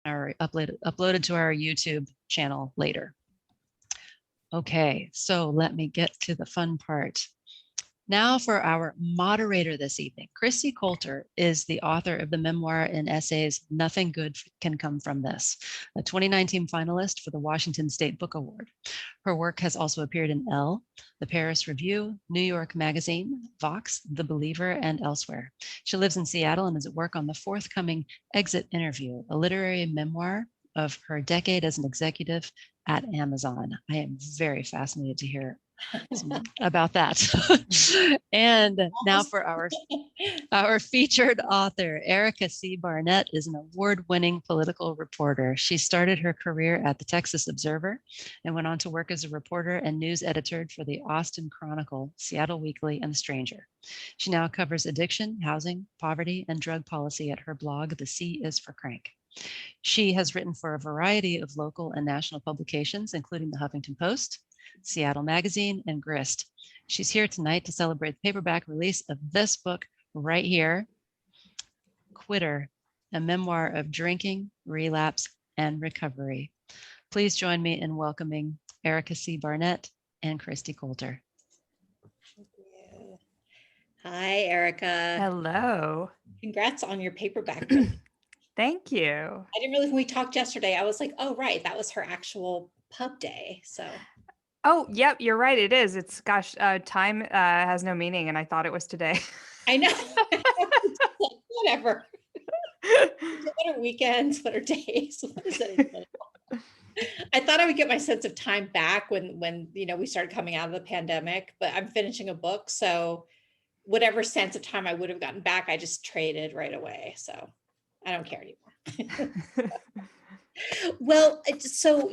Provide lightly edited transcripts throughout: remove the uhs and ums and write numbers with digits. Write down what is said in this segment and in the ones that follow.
or uploaded to our YouTube channel later. Okay, so let me get to the fun part. Now for our moderator this evening. Kristi Coulter is the author of the memoir and essays, Nothing Good Can Come From This, a 2019 finalist for the Washington State Book Award. Her work has also appeared in Elle, the Paris Review, New York Magazine, Vox, The Believer, and elsewhere. She lives in Seattle and is at work on the forthcoming Exit Interview, a literary memoir of her decade as an executive at Amazon. I am very fascinated to hear about that. And now for our featured author, Erica C. Barnett is an award-winning political reporter. She started her career at the Texas Observer and went on to work as a reporter and news editor for the Austin Chronicle, Seattle Weekly, and The Stranger. She now covers addiction, housing, poverty, and drug policy at her blog, The C is for Crank. She has written for a variety of local and national publications, including the Huffington Post, Seattle Magazine, and Grist. She's here tonight to celebrate the paperback release of this book right here, Quitter, a memoir of drinking, relapse, and recovery. Please join me in welcoming Erica C. Barnett and Kristi Coulter. Thank you. Hi, Erica. Hello. Congrats on your paperback. Thank you. I didn't realize when we talked yesterday, I was like, oh, right, that was her actual pub day. So. Oh, yep, you're right. It is. It's, gosh, time has no meaning, and I thought it was today. I know. Whatever. What are weekends? What are days? What is it? I thought I would get my sense of time back when we started coming out of the pandemic, but I'm finishing a book. So whatever sense of time I would have gotten back, I just traded right away. So I don't care anymore. Well, so,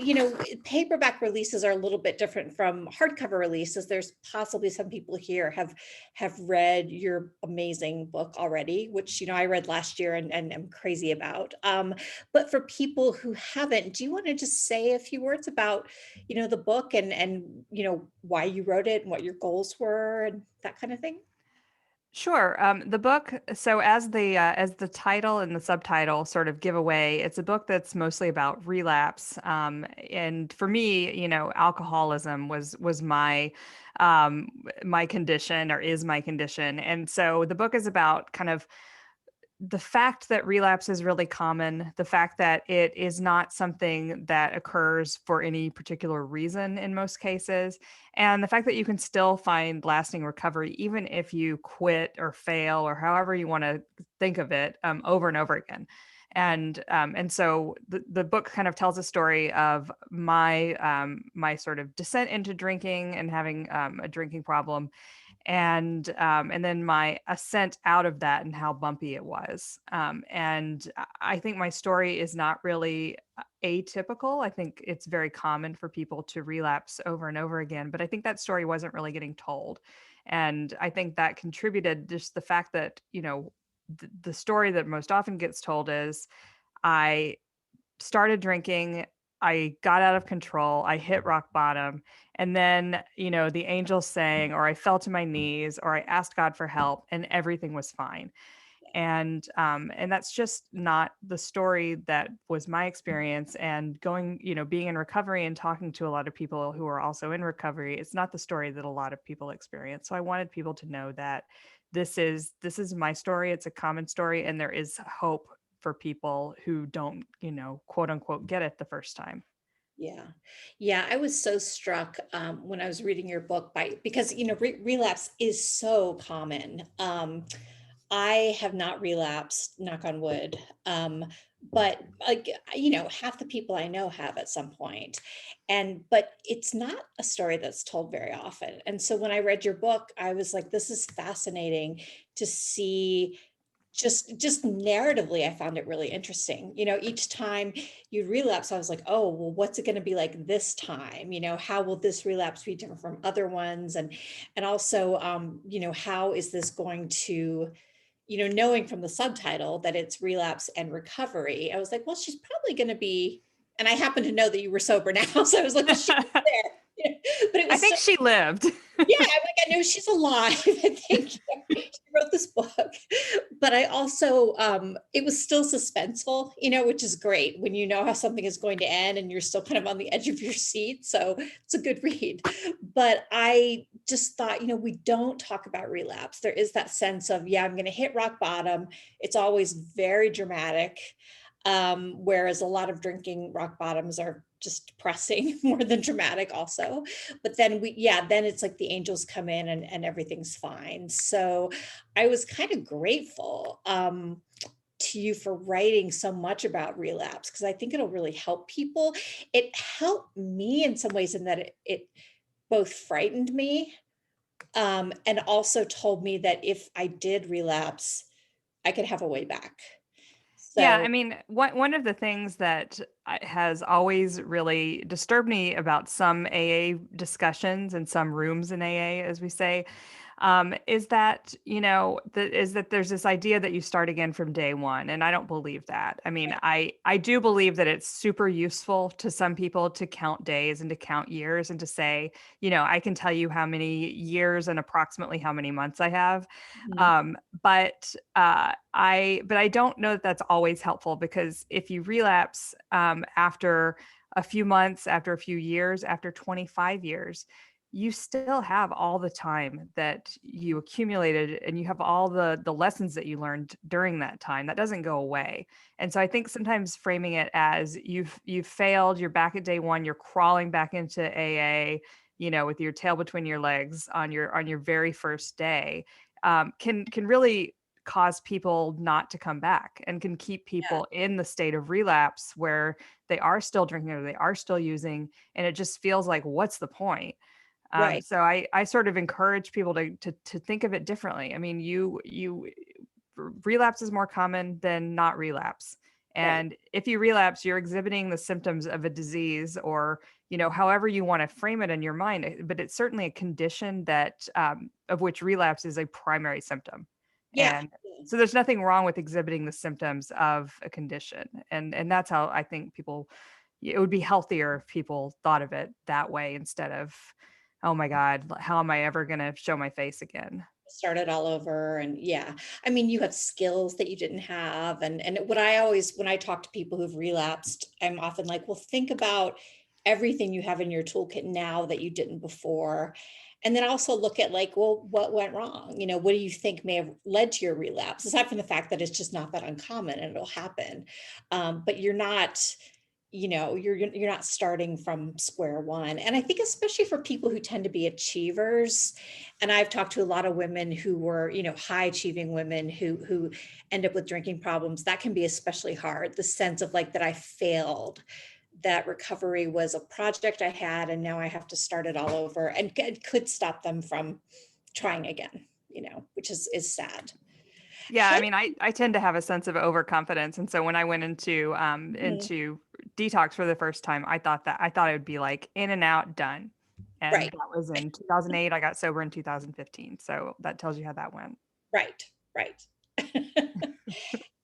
paperback releases are a little bit different from hardcover releases. There's possibly some people here have read your amazing book already, which, I read last year and am crazy about. But for people who haven't, do you want to just say a few words about, the book and why you wrote it and what your goals were and that kind of thing? Sure. The book, so as the title and the subtitle sort of give away, it's a book that's mostly about relapse. And for me, alcoholism was my my condition, or is my condition. And so the book is about kind of the fact that relapse is really common, the fact that it is not something that occurs for any particular reason in most cases, and the fact that you can still find lasting recovery even if you quit or fail, or however you want to think of it, over and over again. And so the book kind of tells a story of my my sort of descent into drinking and having a drinking problem, and then my ascent out of that and how bumpy it was. And I think my story is not really atypical. I think it's very common for people to relapse over and over again, but I think that story wasn't really getting told. And I think that contributed, just the fact that, the story that most often gets told is, I started drinking, I got out of control, I hit rock bottom, and then, the angels sang, or I fell to my knees, or I asked God for help, and everything was fine. And that's just not the story that was my experience. And going, being in recovery and talking to a lot of people who are also in recovery, it's not the story that a lot of people experience. So I wanted people to know that this is my story. It's a common story, and there is hope for people who don't, quote unquote, get it the first time. Yeah. I was so struck when I was reading your book because, relapse is so common. I have not relapsed, knock on wood. But half the people I know have at some point. But it's not a story that's told very often. And so when I read your book, I was like, this is fascinating to see. Just narratively, I found it really interesting. Each time you relapse, I was like, oh, well, what's it going to be like this time? How will this relapse be different from other ones? And also, how is this going to, knowing from the subtitle that it's relapse and recovery, I was like, well, she's probably going to be, and I happen to know that you were sober now. So I was like, well, she's there. but it I was think she lived. yeah, I'm like, I know she's alive. I think she wrote this book, but I also, it was still suspenseful, which is great when you know how something is going to end and you're still kind of on the edge of your seat. So it's a good read. But I just thought, we don't talk about relapse. There is that sense of, yeah, I'm going to hit rock bottom. It's always very dramatic. Whereas a lot of drinking rock bottoms are just depressing more than dramatic also. But then then it's like the angels come in and everything's fine. So I was kind of grateful to you for writing so much about relapse, because I think it'll really help people. It helped me in some ways in that it both frightened me and also told me that if I did relapse, I could have a way back. Yeah, So I mean, one of the things that has always really disturbed me about some AA discussions and some rooms in AA, as we say, is that, is that there's this idea that you start again from day one. And I don't believe that. I mean, I do believe that it's super useful to some people to count days and to count years and to say, I can tell you how many years and approximately how many months I have. Mhm. But I don't know that that's always helpful, because if you relapse after a few months, after a few years, after 25 years, you still have all the time that you accumulated, and you have all the lessons that you learned during that time. That doesn't go away. And so I think sometimes framing it as you've failed, you're back at day one, you're crawling back into AA, with your tail between your legs on your very first day, can really cause people not to come back, and can keep people in the state of relapse where they are still drinking or they are still using, and it just feels like, what's the point? Right. So I sort of encourage people to think of it differently. I mean, you relapse is more common than not relapse. Right. And if you relapse, you're exhibiting the symptoms of a disease, or, however you want to frame it in your mind, but it's certainly a condition that, of which relapse is a primary symptom. Yeah. And so there's nothing wrong with exhibiting the symptoms of a condition. And that's how I think it would be healthier if people thought of it that way, instead of, oh my God, how am I ever going to show my face again? Start it all over. And yeah, I mean, you have skills that you didn't have. And what I always, when I talk to people who've relapsed, I'm often like, well, think about everything you have in your toolkit now that you didn't before. And then also look at like, well, what went wrong? What do you think may have led to your relapse? Aside from the fact that it's just not that uncommon and it'll happen. But you're not, you're not starting from square one. And I think especially for people who tend to be achievers, and I've talked to a lot of women who were, high achieving women who end up with drinking problems, that can be especially hard. The sense of like that I failed, that recovery was a project I had, and now I have to start it all over, and it could stop them from trying again, which is sad. Yeah, How I mean, I tend to have a sense of overconfidence, and so when I went Mhm. into detox for the first time, I thought it would be like in and out, done, and Right, that was in 2008. I got sober in 2015, so that tells you how that went. right, right.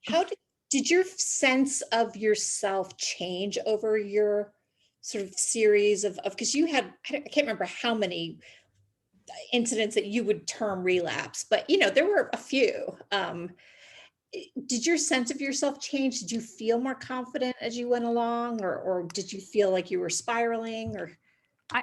How did your sense of yourself change over your sort of series of because you had, I can't remember how many incidents that you would term relapse, but there were a few. Did your sense of yourself change? Did you feel more confident as you went along, or did you feel like you were spiraling? Or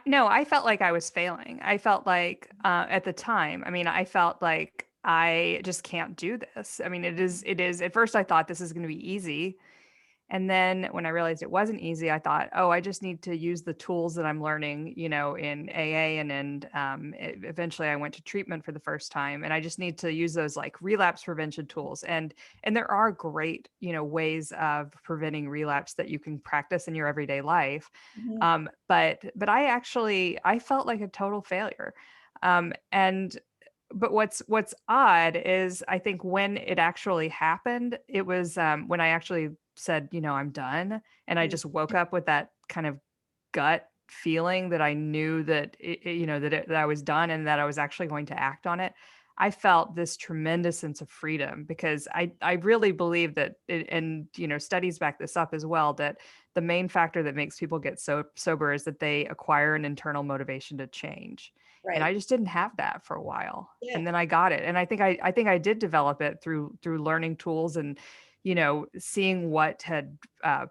No, I felt like I was failing. I felt like at the time, I mean, I felt like I just can't do this. I mean, it is, at first I thought this is going to be easy. And then when I realized it wasn't easy, I thought, oh, I just need to use the tools that I'm learning, in AA. And eventually I went to treatment for the first time. And I just need to use those like relapse prevention tools. And there are great, ways of preventing relapse that you can practice in your everyday life. Mhm. But I felt like a total failure. And but what's odd is, I think when it actually happened, it was when I actually said, I'm done. And I just woke up with that kind of gut feeling that I knew that, that I was done and that I was actually going to act on it. I felt this tremendous sense of freedom, because I really believe that, and studies back this up as well, that the main factor that makes people get sober is that they acquire an internal motivation to change. And I Right. just didn't have that for a while. Yeah. And then I got it. And I think I did develop it through learning tools and, seeing what had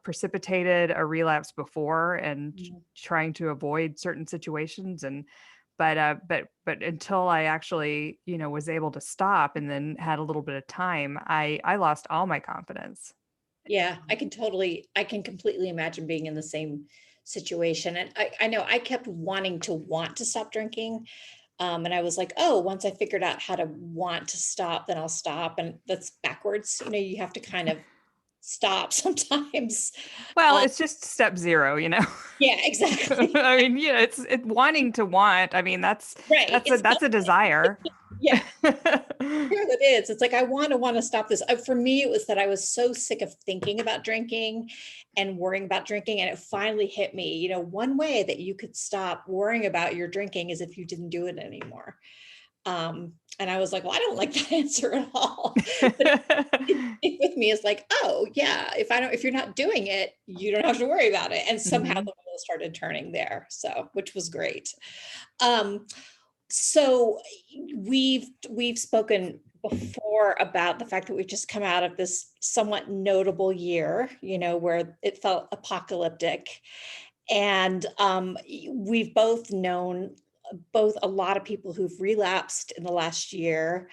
precipitated a relapse before, and Mhm. trying to avoid certain situations. And but until I actually, was able to stop and then had a little bit of time, I lost all my confidence. Yeah, I can completely imagine being in the same situation. And I know I kept want to stop drinking. And I was like, oh, once I figured out how to want to stop, then I'll stop. And that's backwards. You have to kind of stop sometimes. Well, Uh, it's just step zero. yeah, exactly. I mean, it's wanting to want. I mean, Right. It's that's a desire. yeah. Sure that is. It's like I want to stop this. For me, it was that I was so sick of thinking about drinking and worrying about drinking, and it finally hit me. One way that you could stop worrying about your drinking is if you didn't do it anymore. And I was like, well, I don't like that answer at all. But it with me is like, oh yeah, if you're not doing it, you don't have to worry about it. And somehow the Mhm. wheel started turning there. So, which was great. Um, so we've spoken before about the fact that we've just come out of this somewhat notable year, where it felt apocalyptic. And we've both known both a lot of people who've relapsed in the last year,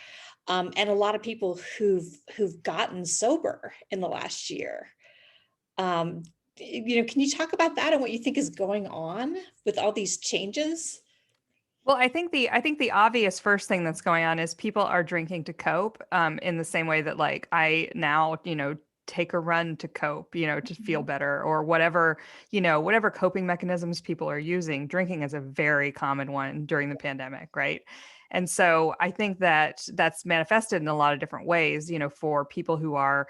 and a lot of people who've gotten sober in the last year. Um, can you talk about that and what you think is going on with all these changes? Well, I think the obvious first thing that's going on is people are drinking to cope, in the same way that, like, I now, take a run to cope, to feel Mhm. better, or whatever coping mechanisms people are using. Drinking is a very common one during the pandemic, right? And so I think that that's manifested in a lot of different ways, for people who are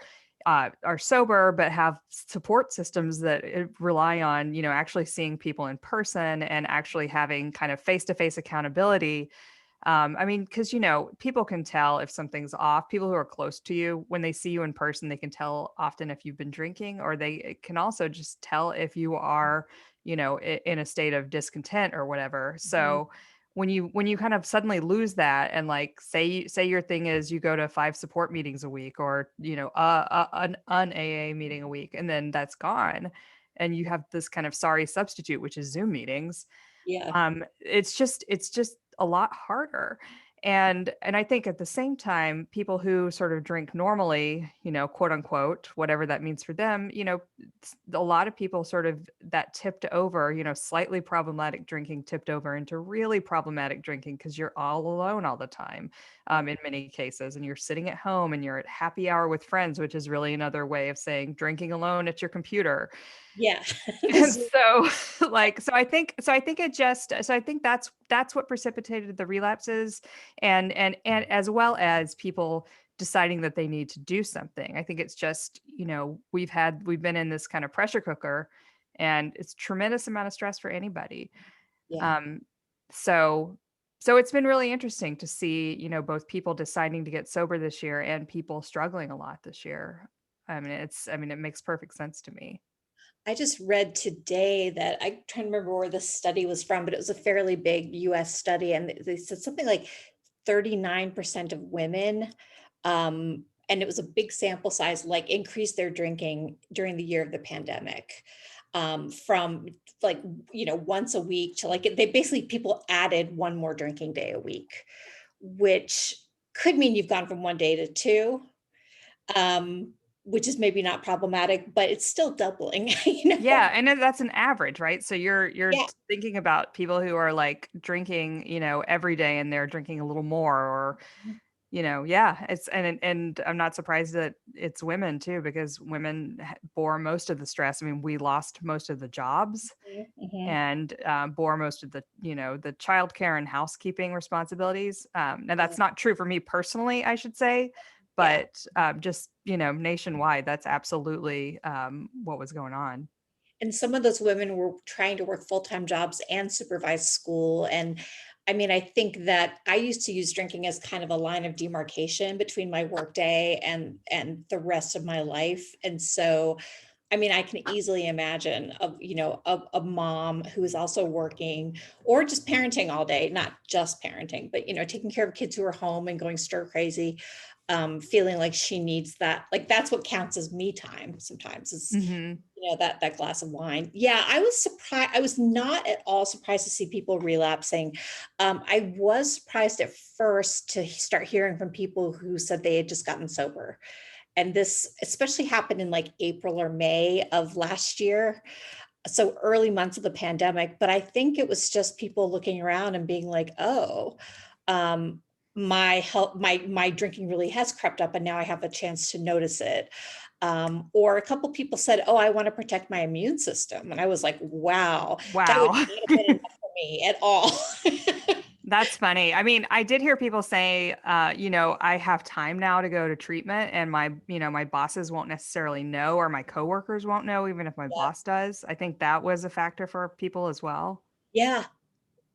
sober but have support systems that rely on, actually seeing people in person and actually having kind of face-to-face accountability. I mean, because, people can tell if something's off. People who are close to you, when they see you in person, they can tell often if you've been drinking, or they can also just tell if you are, in a state of discontent or whatever. Mhm. So when you kind of suddenly lose that, and, like, say your thing is you go to 5 support meetings a week, or, an AA meeting a week, and then that's gone, and you have this kind of sorry substitute, which is Zoom meetings. Yeah. It's just a lot harder. And I think at the same time, people who sort of drink normally, quote unquote, whatever that means for them, a lot of people sort of that tipped over, slightly problematic drinking tipped over into really problematic drinking, because you're all alone all the time, in many cases, and you're sitting at home and you're at happy hour with friends, which is really another way of saying drinking alone at your computer. Yeah. And This- so, like, so I think that's what precipitated the relapses, and as well as people deciding that they need to do something. I think it's just, we've been in this kind of pressure cooker, and it's tremendous amount of stress for anybody. yeah. Um, so so it's been really interesting to see, both people deciding to get sober this year and people struggling a lot this year. I mean, it makes perfect sense to me. I just read today that I'm trying to remember where this study was from, but it was a fairly big US study. And they said something like 39% of women, and it was a big sample size, like increased their drinking during the year of the pandemic. From like, once a week to like, they basically, people added one more drinking day a week, which could mean you've gone from one day to two, um, which is maybe not problematic, but it's still doubling, Yeah, and then that's an average, right? So you're Yeah. thinking about people who are, like, drinking, every day, and they're drinking a little more, or, yeah, it's and I'm not surprised that it's women too, because women bore most of the stress. I mean, we lost most of the jobs, Mhm. and bore most of the, the childcare and housekeeping responsibilities. Now Yeah. that's not true for me personally, I should say, Yeah. but just, nationwide, that's absolutely what was going on. And some of those women were trying to work full-time jobs and supervise school. And I mean, I think that I used to use drinking as kind of a line of demarcation between my workday and the rest of my life. And so, I mean, I can easily imagine a mom who is also working or just parenting all day, not just parenting, but, taking care of kids who are home and going stir crazy, feeling like she needs that, like, that's what counts as me time sometimes is, Hmm. that glass of wine. Yeah, I was surprised. I was not at all surprised to see people relapsing. I was surprised at first to start hearing from people who said they had just gotten sober. And this especially happened in like April or May of last year. So early months of the pandemic. But I think it was just people looking around and being like, oh, um, my health, my drinking really has crept up and now I have a chance to notice it. Or a couple people said, oh, I want to protect my immune system. And I was like, wow, that would Wow. not have been enough for me at all. That's funny. I mean, I did hear people say, I have time now to go to treatment and my bosses won't necessarily know, or my coworkers won't know, even if my Yeah. boss does. I think that was a factor for people as well. Yeah.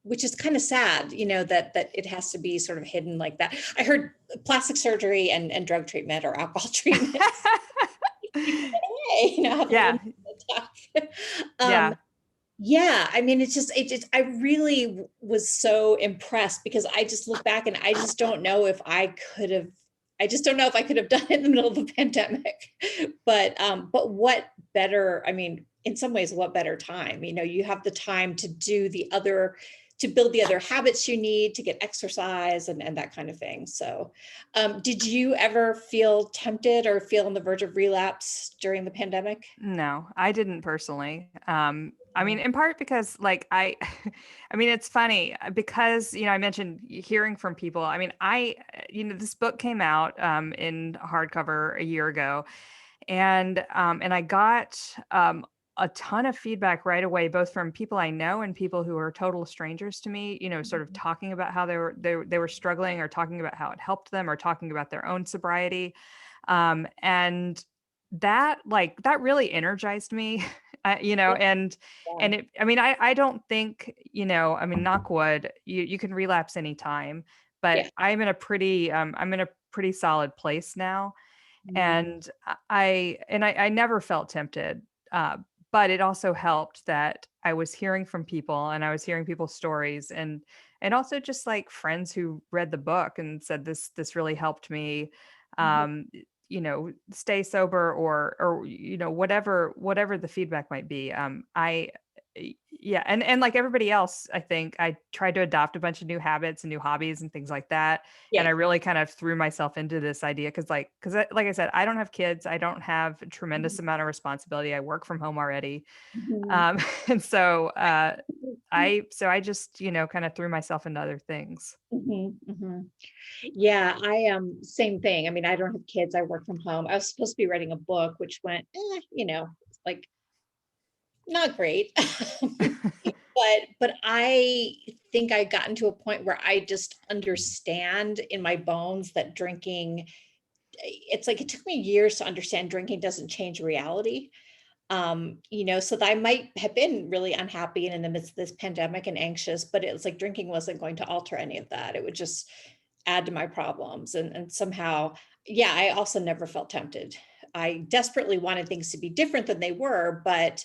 Which is kind of sad, that it has to be sort of hidden like that. I heard plastic surgery and drug treatment or alcohol treatment. People get away, have a little Yeah. talk. Yeah. Yeah, I mean, I really was so impressed because I just look back and I just don't know if I could have, I just don't know if I could have done it in the middle of the pandemic. But what better, I mean, in some ways, what better time? You have the time to do to build the other habits you need to get exercise and that kind of thing. So, did you ever feel tempted or feel on the verge of relapse during the pandemic? No, I didn't personally. I mean, in part because I mean, it's funny because, I mentioned hearing from people. I mean, this book came out in hardcover a year ago, and I got a ton of feedback right away, both from people I know and people who are total strangers to me, sort of talking about how they were struggling, or talking about how it helped them, or talking about their own sobriety. And that really energized me. And I mean, I don't think, I mean, knock wood, you can relapse anytime, but Yeah. I'm in a pretty solid place now. Mhm. And I never felt tempted. But it also helped that I was hearing from people, and I was hearing people's stories, and also just like friends who read the book and said this really helped me, Mhm. um, stay sober, or whatever the feedback might be. Yeah, and like everybody else, I think I tried to adopt a bunch of new habits and new hobbies and things like that. And Yeah. I really kind of threw myself into this idea because like I said, I don't have kids. I don't have a tremendous amount of responsibility. I work from home already. Mhm. And so I just, kind of threw myself into other things. Mhm. Mhm. Yeah, I same thing. I mean, I don't have kids. I work from home. I was supposed to be writing a book, which went, like not great. But I think I gotten to a point where I just understand in my bones that drinking, it's like it took me years to understand drinking doesn't change reality. So that I might have been really unhappy and in the midst of this pandemic and anxious, but it was like drinking wasn't going to alter any of that. It would just add to my problems. And somehow, yeah, I also never felt tempted. I desperately wanted things to be different than they were, but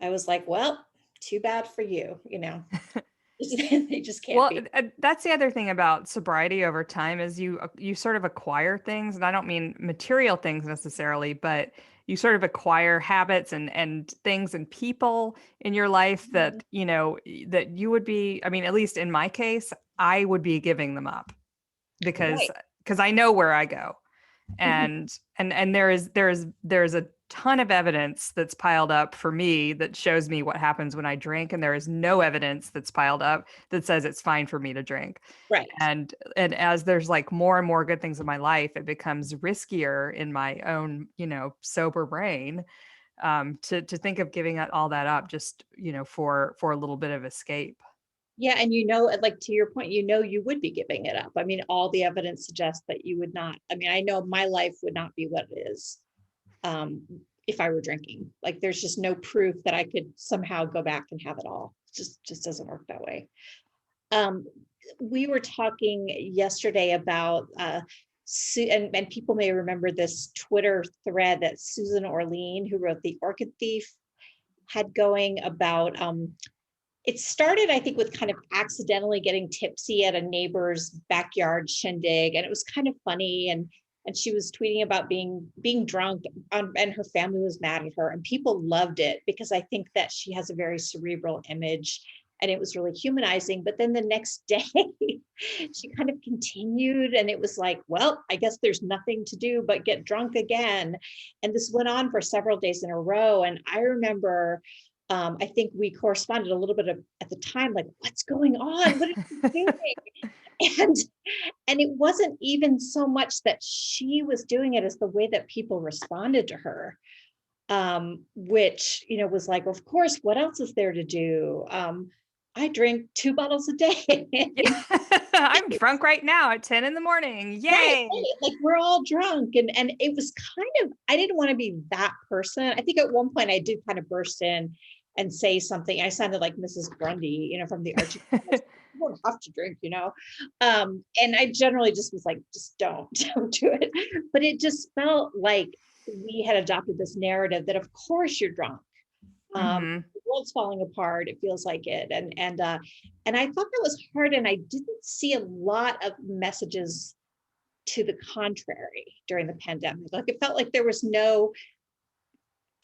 I was like, well, too bad for you. They just can't Well, be. that's the other thing about sobriety over time is you sort of acquire things, and I don't mean material things necessarily, but you sort of acquire habits and things and people in your life Mhm. that, that you would be, I mean, at least in my case, I would be giving them up because Right. I know where I go. Mhm. And there's a ton of evidence that's piled up for me that shows me what happens when I drink, and there is no evidence that's piled up that says it's fine for me to drink. Right. And as there's like more and more good things in my life, it becomes riskier in my own, sober brain, to think of giving all that up just, for a little bit of escape. Yeah, and like to your point, you would be giving it up. I mean, all the evidence suggests that you would not. I mean, I know my life would not be what it is um, if I were drinking. Like, there's just no proof that I could somehow go back and have it all. It just doesn't work that way. Um, we were talking yesterday about, and people may remember this Twitter thread that Susan Orlean, who wrote The Orchid Thief, had going about, it started, I think, with kind of accidentally getting tipsy at a neighbor's backyard shindig, and it was kind of funny. And she was tweeting about being drunk, and her family was mad at her, and people loved it because I think that she has a very cerebral image, and it was really humanizing. But then the next day, she kind of continued, and it was like, well, I guess there's nothing to do but get drunk again. And this went on for several days in a row. And I remember, I think we corresponded a little bit at the time, like, what's going on? What are you doing? And it wasn't even so much that she was doing it as the way that people responded to her, which, was like, of course, what else is there to do? I drink 2 bottles a day. I'm drunk right now at 10 in the morning. Yay. Right. Like, we're all drunk. And it was kind of, I didn't want to be that person. I think at one point I did kind of burst in and say something. I sounded like Mrs. Grundy, from the Archie. You don't have to drink, and I generally just was like, just don't do it. But it just felt like we had adopted this narrative that, of course, you're drunk. The world's falling apart. It feels like it. And I thought that was hard. And I didn't see a lot of messages to the contrary during the pandemic. Like, it felt like there was no,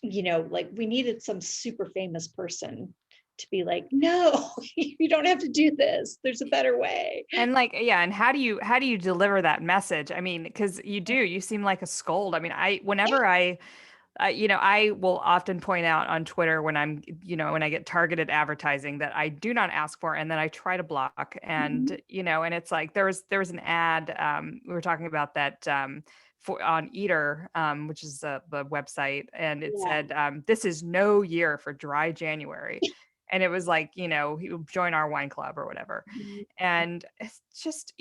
like, we needed some super famous person to be like, no, you don't have to do this. There's a better way. And and how do you deliver that message? I mean, because you seem like a scold. I mean, whenever I will often point out on Twitter when I'm, when I get targeted advertising that I do not ask for, and then I try to block. And, and it's like, there was an ad, we were talking about that, on Eater, which is the website. And it said, this is no year for dry January. And it was like, join our wine club or whatever. And it's just,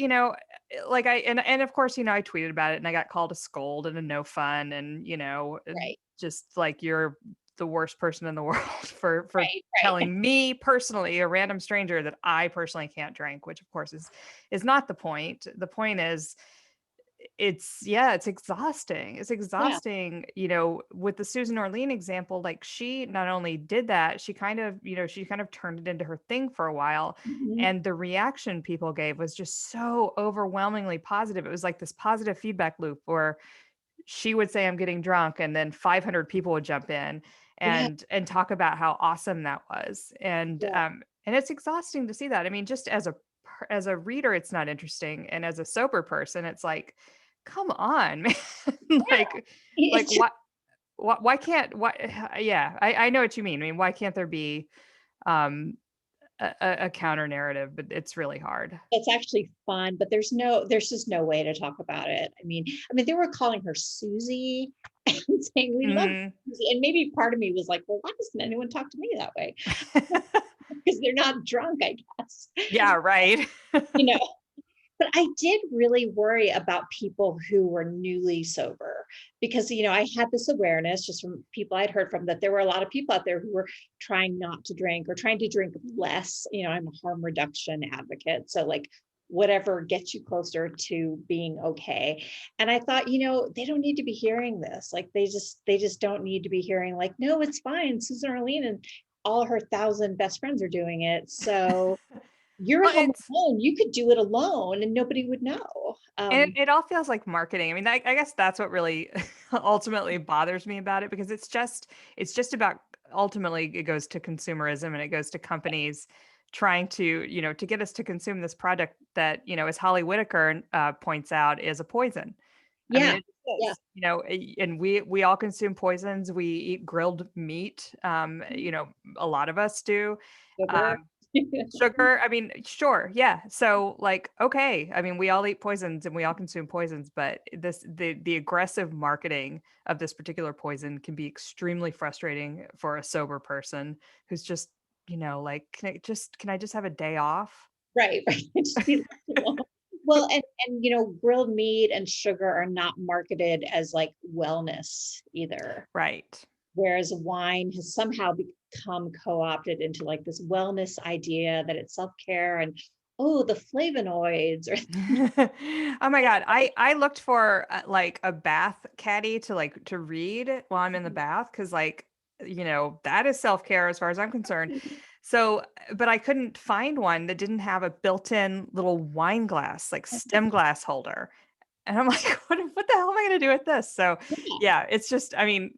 like and of course, I tweeted about it and I got called a scold and a no fun. And, Right. just like, you're the worst person in the world for Right. telling me personally, a random stranger, that I personally can't drink, which of course is not the point. The point is, it's exhausting. It's exhausting, with the Susan Orlean example. Like, she not only did that, she kind of turned it into her thing for a while. And the reaction people gave was just so overwhelmingly positive. It was like this positive feedback loop where she would say, I'm getting drunk, and then 500 people would jump in and talk about how awesome that was. And it's exhausting to see that. I mean, just as a reader, it's not interesting. And as a sober person, it's like, come on, man. Why can't, I know what you mean. I mean, why can't there be a counter narrative? But it's really hard. It's actually fun, but there's just no way to talk about it. I mean, they were calling her Susie and saying, we love Susie. And maybe part of me was like, well, why doesn't anyone talk to me that way? Because they're not drunk, I guess. Yeah, right. But I did really worry about people who were newly sober because, I had this awareness just from people I'd heard from, that there were a lot of people out there who were trying not to drink or trying to drink less. I'm a harm reduction advocate. So, like, whatever gets you closer to being okay. And I thought, they don't need to be hearing this. Like, they just don't need to be hearing, like, no, it's fine. Susan Orlean and all her 1,000 best friends are doing it. So you're home alone. You could do it alone and nobody would know. And it all feels like marketing. I mean, I guess that's what really ultimately bothers me about it, because it's just about, ultimately, it goes to consumerism, and it goes to companies trying to, to get us to consume this product that, as Holly Whittaker points out, is a poison. Yeah. And we all consume poisons. We eat grilled meat. A lot of us do. Sugar. I mean, sure. Yeah. So, like, okay. I mean, we all eat poisons and we all consume poisons, but the aggressive marketing of this particular poison can be extremely frustrating for a sober person who's just, like, can I just have a day off? Right. Well, and grilled meat and sugar are not marketed as like wellness either. Right. Whereas wine has somehow become co-opted into like this wellness idea that it's self-care. And oh, the flavonoids, or Oh my God. I looked for like a bath caddy to read while I'm in the bath. Cause like, that is self-care as far as I'm concerned. So, but I couldn't find one that didn't have a built-in little wine glass, like stem glass holder. And I'm like, what the hell am I going to do with this? So yeah, it's just, I mean,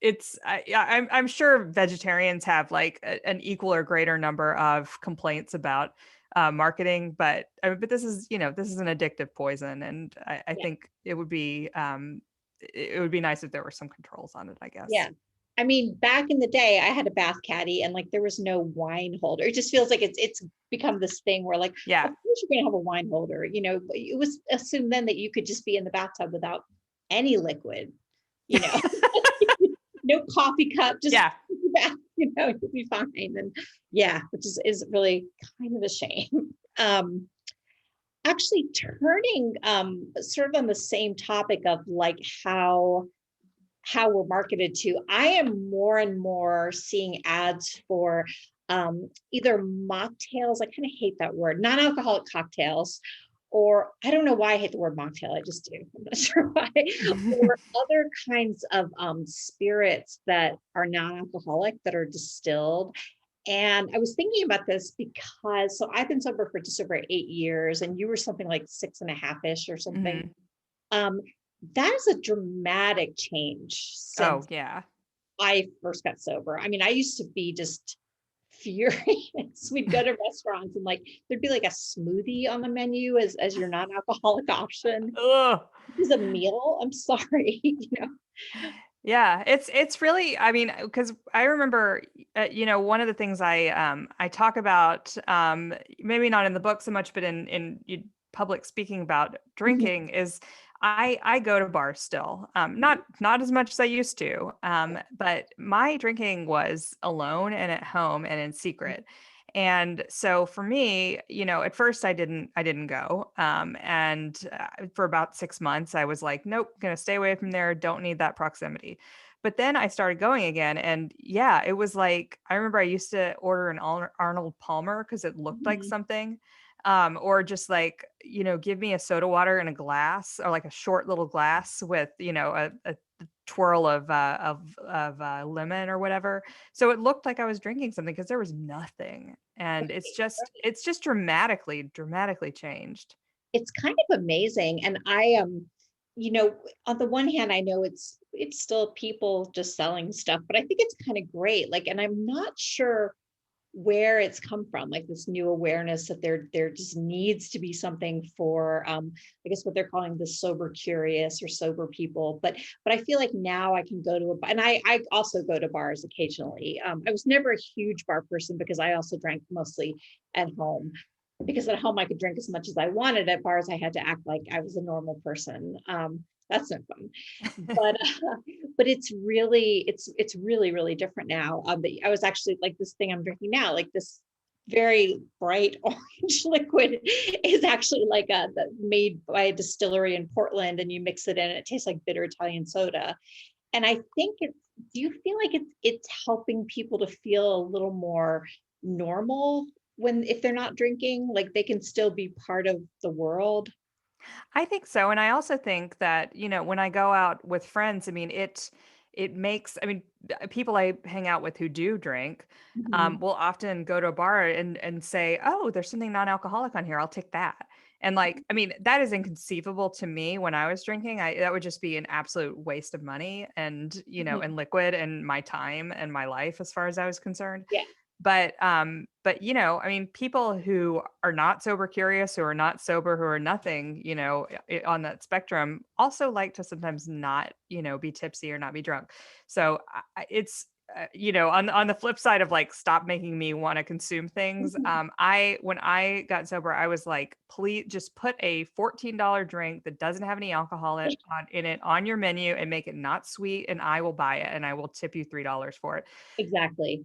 yeah, I'm sure vegetarians have like an equal or greater number of complaints about marketing, but this is, this is an addictive poison. And I yeah, think it would be nice if there were some controls on it, I guess. yeah. I mean, back in the day, I had a bath caddy and like there was no wine holder. It just feels like it's become this thing where like, of Yeah. course you're gonna have a wine holder. But it was assumed then that you could just be in the bathtub without any liquid, you know, no coffee cup, just Yeah. bath, you'll be fine. And yeah, which is really kind of a shame. Actually turning sort of on the same topic of like how we're marketed to, I am more and more seeing ads for either mocktails. I kind of hate that word, non-alcoholic cocktails, or I don't know why I hate the word mocktail. I just do. I'm not sure why. Or other kinds of spirits that are non-alcoholic that are distilled. And I was thinking about this because, so I've been sober for just over 8 years, and you were something like 6.5-ish or something. Mhm. Um, that is a dramatic change Oh since yeah. I first got sober. I mean, I used to be just furious. We'd go to restaurants and like there'd be like a smoothie on the menu as your non-alcoholic option. Ugh. This is a meal. I'm sorry, Yeah, it's really, I mean, because I remember, one of the things I talk about, maybe not in the book so much, but in public speaking about Mhm. drinking is I go to bars still, not as much as I used to, but my drinking was alone and at home and in secret. And so for me, at first I didn't go. And for about 6 months, I was like, nope, gonna stay away from there. Don't need that proximity. But then I started going again. And yeah, it was like, I remember I used to order an Arnold Palmer because it looked like Mhm. something. Or just like, give me a soda water in a glass or like a short little glass with, a twirl of lemon or whatever. So it looked like I was drinking something because there was nothing. And it's just dramatically changed. It's kind of amazing. And I you know, on the one hand, I know it's still people just selling stuff, but I think it's kind of great. Like, and I'm not sure where it's come from, like this new awareness that there just needs to be something for I guess what they're calling the sober curious or sober people. But I feel like now I can go to a bar, and I also go to bars occasionally. I was never a huge bar person because I also drank mostly at home, because at home I could drink as much as I wanted. At bars I had to act like I was a normal person. That's no fun. But but it's really different now. But I was actually like, this thing I'm drinking now, like this very bright orange liquid is actually like made by a distillery in Portland, and you mix it in and it tastes like bitter Italian soda. And I think do you feel like it's helping people to feel a little more normal when if they're not drinking, like they can still be part of the world? I think so. And I also think that, when I go out with friends, I mean, it makes, I mean, people I hang out with who do drink, Mhm. will often go to a bar and say, oh, there's something non-alcoholic on here. I'll take that. And like, I mean, that is inconceivable to me when I was drinking. That would just be an absolute waste of money and, Mhm. and liquid and my time and my life as far as I was concerned. Yeah. But I mean, people who are not sober curious, who are not sober, who are nothing, on that spectrum also like to sometimes not, be tipsy or not be drunk. So it's on the flip side of like stop making me want to consume things. Mhm. I when I got sober, I was like, please just put a $14 drink that doesn't have any alcohol in it on your menu and make it not sweet, and I will buy it and I will tip you $3 for it. Exactly.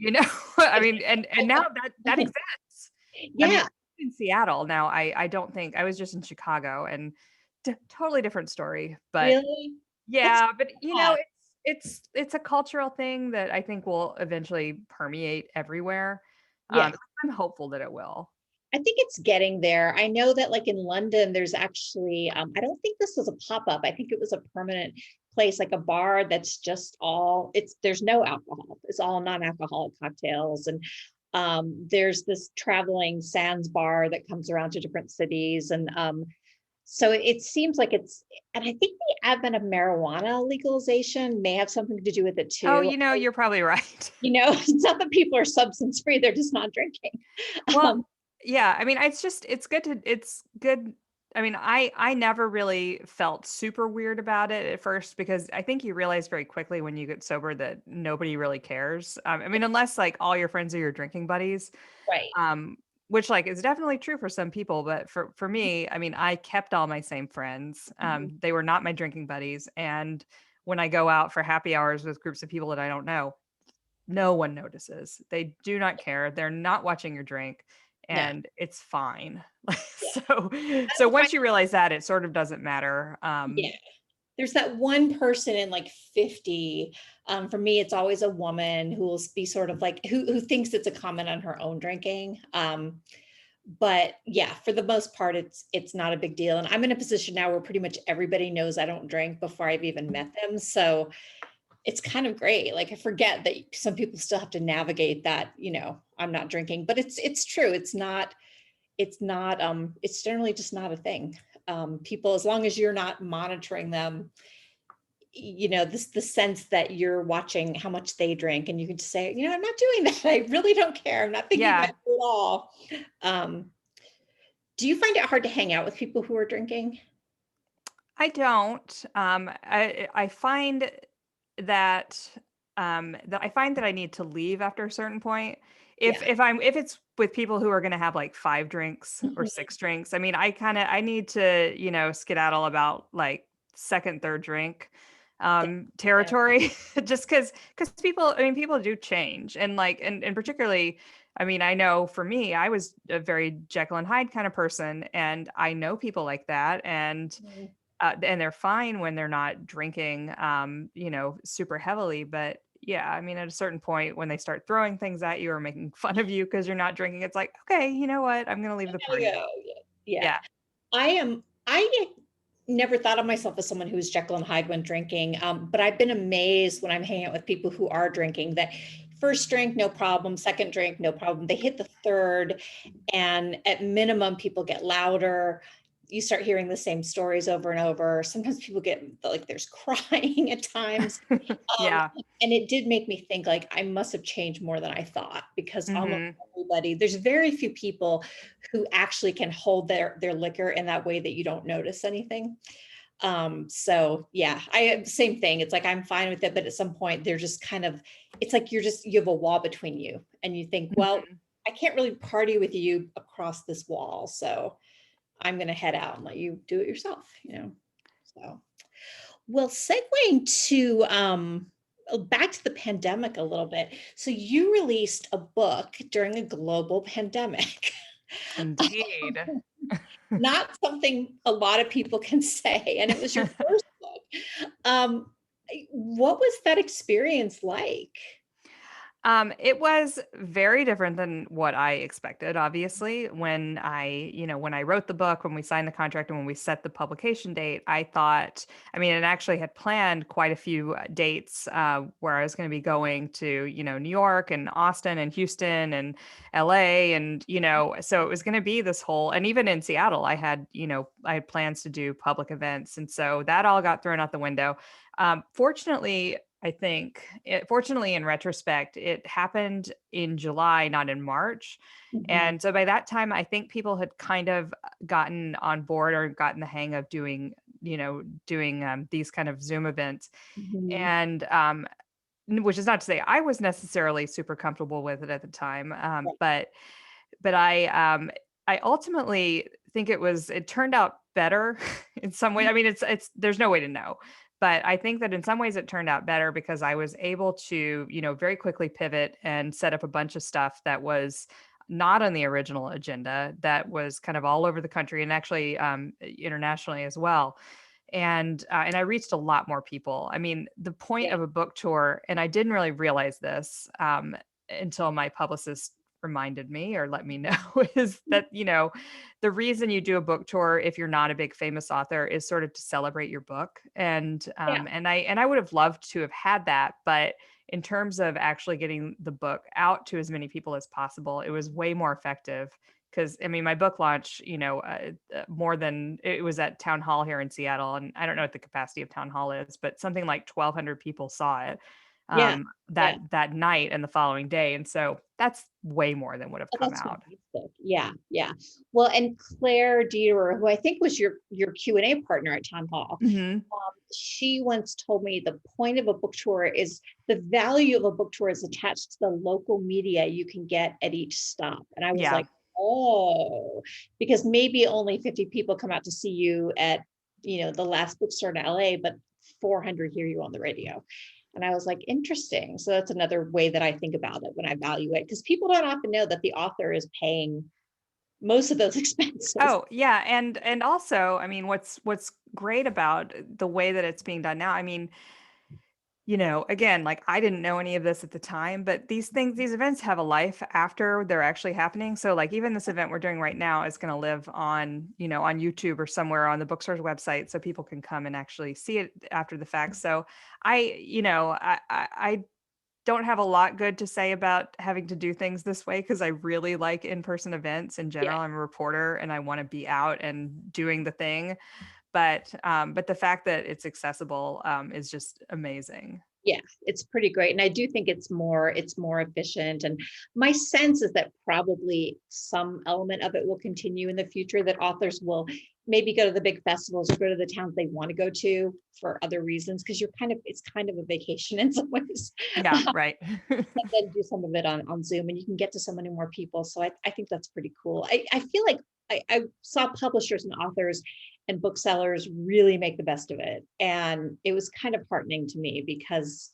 I mean, and now that exists. I mean, Yeah. in Seattle now, I don't think I was just in Chicago and totally different story, but Really? That's yeah, but odd. it's a cultural thing that I think will eventually permeate everywhere. Yes. I'm hopeful that it will. I think it's getting there. I know that like in London, there's actually, I don't think this was a pop-up. I think it was a permanent place, like a bar that's just all, there's no alcohol. It's all non-alcoholic cocktails. And there's this traveling Sands bar that comes around to different cities. And so it seems like and I think the advent of marijuana legalization may have something to do with it Oh, too. you're probably right. It's not that people are substance free, they're just not drinking. Well, yeah, I mean, it's good. I mean, I never really felt super weird about it at first because I think you realize very quickly when you get sober that nobody really cares. I mean, unless like all your friends are your drinking buddies, Right. which like is definitely true for some people, but for me, I mean, I kept all my same friends. They were not my drinking buddies, and when I go out for happy hours with groups of people that I don't know, no one notices. They do not care. They're not watching your drink, No. and it's fine. Yeah. So once you realize that, it sort of doesn't matter. Yeah. There's that one person in like 50. For me, it's always a woman who will be sort of like who thinks it's a comment on her own drinking. But yeah, for the most part, it's not a big deal. And I'm in a position now where pretty much everybody knows I don't drink before I've even met them. So it's kind of great. Like I forget that some people still have to navigate that, I'm not drinking, but it's true. It's generally just not a thing. People, as long as you're not monitoring them, the sense that you're watching how much they drink and you can just say, I'm not doing that. I really don't care. I'm not thinking about it at all. Do you find it hard to hang out with people who are drinking? I don't. I find that I need to leave after a certain point. If it's with people who are going to have like 5 drinks or 6 drinks, I mean, I need to, skedaddle about like second, third drink territory just because people do change. And like, and particularly, I mean, I know for me, I was a very Jekyll and Hyde kind of person, and I know people like that. And they're fine when they're not drinking, super heavily. But yeah, I mean, at a certain point when they start throwing things at you or making fun of you because you're not drinking, it's like, okay, you know what? I'm going to leave the party. Yeah. I never thought of myself as someone who's Jekyll and Hyde when drinking. But I've been amazed when I'm hanging out with people who are drinking that first drink, no problem. Second drink, no problem. They hit the third, and at minimum, people get louder. You start hearing the same stories over and over. Sometimes people get like there's crying at times. Yeah. And it did make me think like I must have changed more than I thought, because almost Mhm. everybody, there's very few people who actually can hold their liquor in that way that you don't notice anything. So yeah, same thing. It's like I'm fine with it, but at some point they're just kind of, it's like you have a wall between you and you think, well, Mhm. I can't really party with you across this wall. So I'm going to head out and let you do it yourself, So, well, segueing to back to the pandemic a little bit. So you released a book during a global pandemic. Indeed. Not something a lot of people can say, and it was your first book. What was that experience like? It was very different than what I expected, obviously. When I wrote the book, when we signed the contract, and when we set the publication date, I thought, I mean, and actually had planned quite a few dates where I was going to be going to, New York and Austin and Houston and LA. And, so it was going to be this whole, and even in Seattle, I had plans to do public events. And so that all got thrown out the window. Fortunately, fortunately, in retrospect, it happened in July, not in March. And so by that time, I think people had kind of gotten on board or gotten the hang of doing these kind of Zoom events. Mhm. And which is not to say I was necessarily super comfortable with it at the time. But I ultimately think it turned out better in some way. I mean, there's no way to know. But I think that in some ways it turned out better because I was able to, very quickly pivot and set up a bunch of stuff that was not on the original agenda, that was kind of all over the country and actually internationally as well. And I reached a lot more people. I mean, the point Yeah. of a book tour, and I didn't really realize this until my publicist reminded me or let me know is that, the reason you do a book tour if you're not a big famous author is sort of to celebrate your book. And Yeah. and I would have loved to have had that, but in terms of actually getting the book out to as many people as possible, it was way more effective. Because I mean, my book launch, more than it was at Town Hall here in Seattle, and I don't know what the capacity of Town Hall is, but something like 1,200 people saw it Yeah. that night and the following day, and so that's way more than would have Oh, come that's out. fantastic. Yeah. Yeah. Well, and Claire Dieter, who I think was your Q&A partner at Town Hall, Mm-hmm. she once told me the point of a book tour is the value of a book tour is attached to the local media you can get at each stop. And I was Yeah. like, oh, because maybe only 50 people come out to see you at, the last bookstore in LA, but 400 hear you on the radio. And I was like, interesting. So that's another way that I think about it when I evaluate, because people don't often know that the author is paying most of those expenses. Oh, yeah. And also, I mean, what's great about the way that it's being done now, I mean, again, like I didn't know any of this at the time, but these events have a life after they're actually happening. So like even this event we're doing right now is going to live on, on YouTube or somewhere on the bookstore's website so people can come and actually see it after the fact. So I don't have a lot good to say about having to do things this way because I really like in-person events in general. Yeah. I'm a reporter and I want to be out and doing the thing. But the fact that it's accessible is just amazing. Yeah, it's pretty great. And I do think it's more efficient. And my sense is that probably some element of it will continue in the future, that authors will maybe go to the big festivals or go to the towns they want to go to for other reasons, because it's kind of a vacation in some ways. Yeah, right. And then do some of it on Zoom, and you can get to so many more people. So I think that's pretty cool. I feel like I saw publishers and authors and booksellers really make the best of it. And it was kind of heartening to me because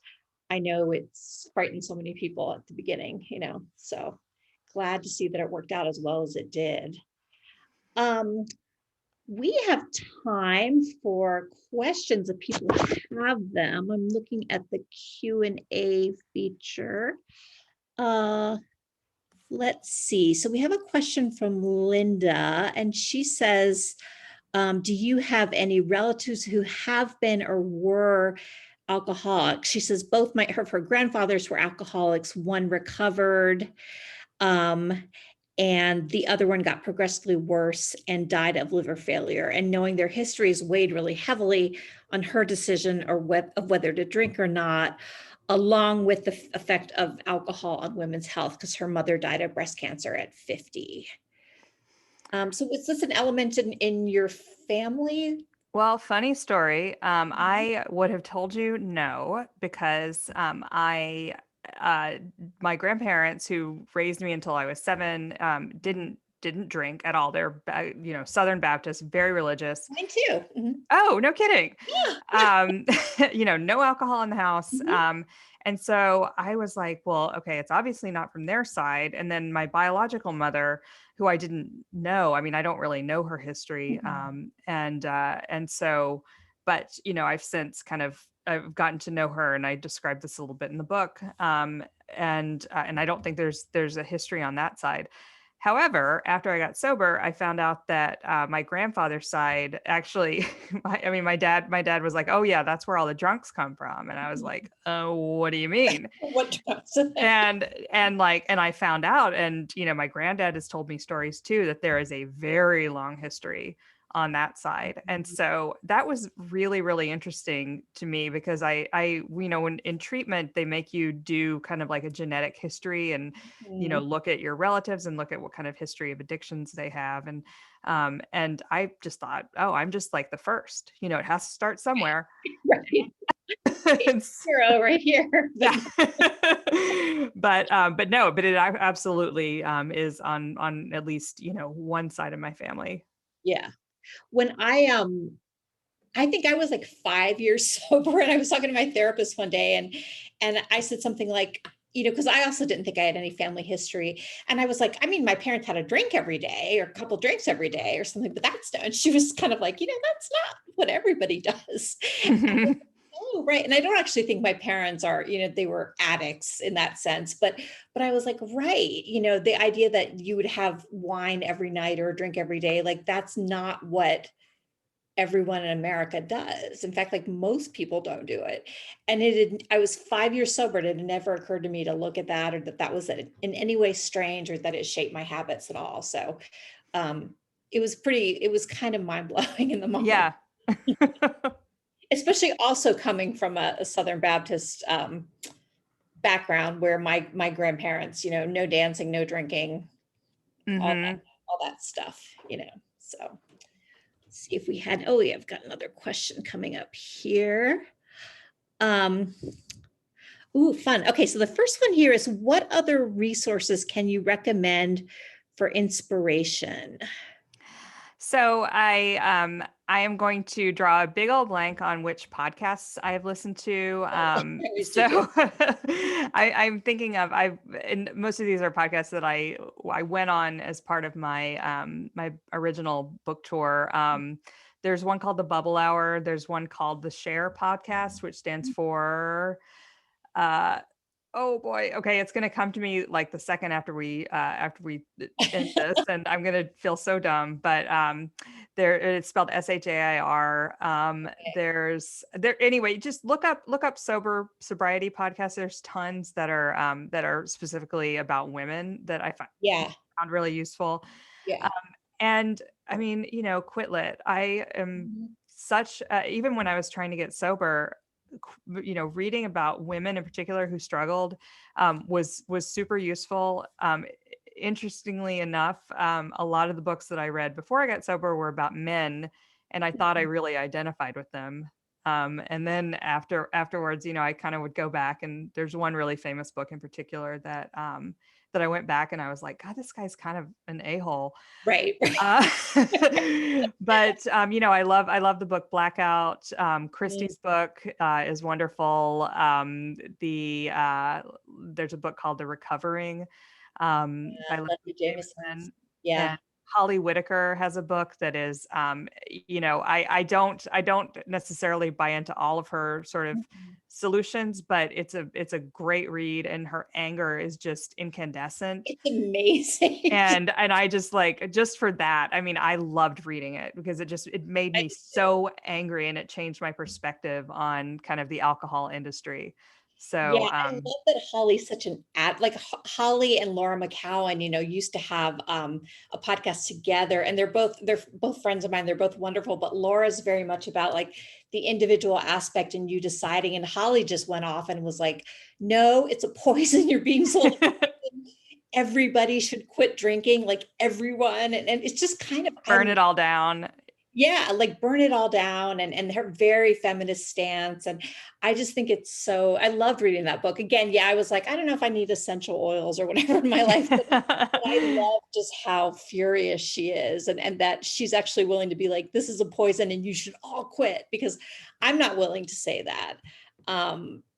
I know it's frightened so many people at the beginning, so glad to see that it worked out as well as it did. We have time for questions if people have them. I'm looking at the Q&A feature. Let's see. So we have a question from Linda, and she says, do you have any relatives who have been or were alcoholics? She says both her grandfathers were alcoholics. One recovered, and the other one got progressively worse and died of liver failure. And knowing their histories weighed really heavily on her decision of whether to drink or not, along with the effect of alcohol on women's health, because her mother died of breast cancer at 50. So is this an element in your family? Well, funny story. I would have told you no, because my grandparents who raised me until I was 7 didn't drink at all. They're Southern Baptist, very religious. Mine too. Mm-hmm. Oh, no kidding. Yeah. No alcohol in the house. Mm-hmm. And so I was like, well, okay, it's obviously not from their side. And then my biological mother, who I didn't know, I mean, I don't really know her history. And so, but, I've since I've gotten to know her, and I described this a little bit in the book. And I don't think there's a history on that side. However, after I got sober, I found out that my grandfather's side actually, my dad was like, "Oh yeah, that's where all the drunks come from," and I was like, "Oh, what do you mean?" What drunks? and I found out, and my granddad has told me stories too, that there is a very long history on that side. And so that was really, really interesting to me, because I when in treatment, they make you do kind of like a genetic history and, look at your relatives and look at what kind of history of addictions they have. And I just thought, oh, I'm just like the first, it has to start somewhere. Right. Hero right here. Yeah. but no, but it absolutely is on at least, one side of my family. Yeah. When I think I was like 5 years sober, and I was talking to my therapist one day, and I said something like, because I also didn't think I had any family history. And I was like, I mean, my parents had a drink every day or a couple drinks every day or something, but that's no. And she was kind of like, that's not what everybody does. Oh, right. And I don't actually think my parents are, they were addicts in that sense, but I was like, right, the idea that you would have wine every night or drink every day, like that's not what everyone in America does. In fact, like most people don't do it. And I was 5 years sober. And it had never occurred to me to look at that or that was in any way strange or that it shaped my habits at all. So it was kind of mind blowing in the moment. Yeah. Especially also coming from a Southern Baptist background where my grandparents, no dancing, no drinking, all that stuff, so. See if we I've got another question coming up here. Fun. Okay, so the first one here is, what other resources can you recommend for inspiration? So I am going to draw a big old blank on which podcasts I've listened to. So I'm thinking of and most of these are podcasts that I went on as part of my my original book tour. There's one called the Bubble Hour. There's one called the Share Podcast, which stands for oh boy. Okay, it's gonna come to me like the second after we end this, and I'm gonna feel so dumb. But there it's spelled SHAIR. Anyway. Just look up sobriety podcasts. There's tons that are specifically about women that I found really useful. Yeah. And I mean, quit lit. I am such even when I was trying to get sober, reading about women in particular who struggled was super useful. Interestingly enough, a lot of the books that I read before I got sober were about men, and I thought I really identified with them. And then afterwards, I kind of would go back, and there's one really famous book in particular that I went back and I was like, God, this guy's kind of an a-hole. Right. But I love the book Blackout. Kristi's book is wonderful. There's a book called The Recovering by Leslie Jameson. Yeah. And Holly Whittaker has a book that is, I don't necessarily buy into all of her sort of solutions, but it's a great read, and her anger is just incandescent. It's amazing. And I just for that, I mean, I loved reading it because it made me so angry, and it changed my perspective on kind of the alcohol industry. So I love that Holly's such an like Holly and Laura McCowan, used to have a podcast together, and they're both friends of mine. They're both wonderful, but Laura's very much about like the individual aspect and you deciding, and Holly just went off and was like, no, it's a poison. You're being sold. Everybody should quit drinking, like everyone. And it's just kind of burn it all down. Yeah, like burn it all down, and her very feminist stance. And I just think I loved reading that book. Again, I was like, I don't know if I need essential oils or whatever in my life, but I love just how furious she is, and that she's actually willing to be like, this is a poison and you should all quit, because I'm not willing to say that.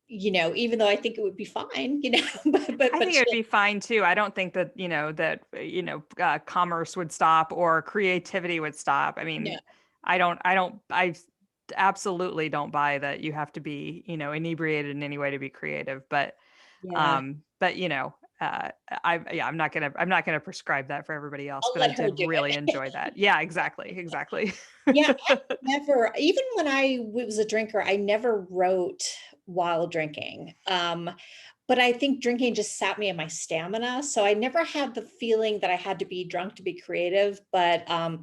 Even though I think it would be fine, but I think it would be fine too. I don't think that, commerce would stop or creativity would stop. I mean, I absolutely don't buy that you have to be, inebriated in any way to be creative, but I'm not gonna prescribe that for everybody else, but I did really enjoy that. Yeah, exactly. Yeah, I never, even when I was a drinker, I never wrote while drinking. But I think drinking just sapped me in my stamina. So I never had the feeling that I had to be drunk to be creative, but I